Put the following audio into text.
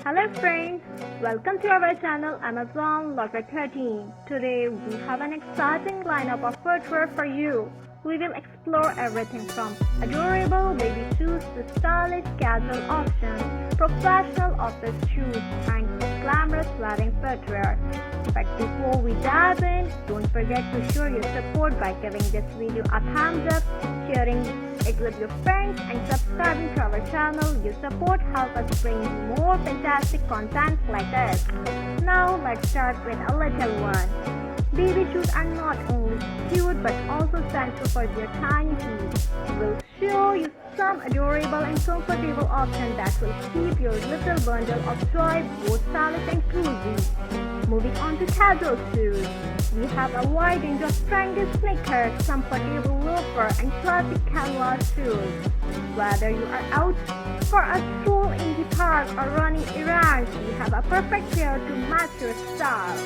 Hello friends, welcome to our channel Amazon Locker 13. Today we have an exciting lineup of footwear for you. We will explore everything from adorable baby shoes to stylish casual options, professional office shoes and glamorous wedding footwear. But before we dive in, don't forget to show your support by giving this video a thumbs up, sharing it with your friends and subscribing to our channel. Your support helps us bring you more fantastic content like this. Now let's start with a little one. Baby shoes are not only cute but also essential for their tiny feet. We'll show you some adorable and comfortable options that will keep your little bundle of joy both stylish and cozy. Moving on to casual shoes. We have a wide range of trendy sneakers, comfortable loafer and classic canvas shoes. Whether you are out for a stroll in the park or running errands, we have a perfect pair to match your style.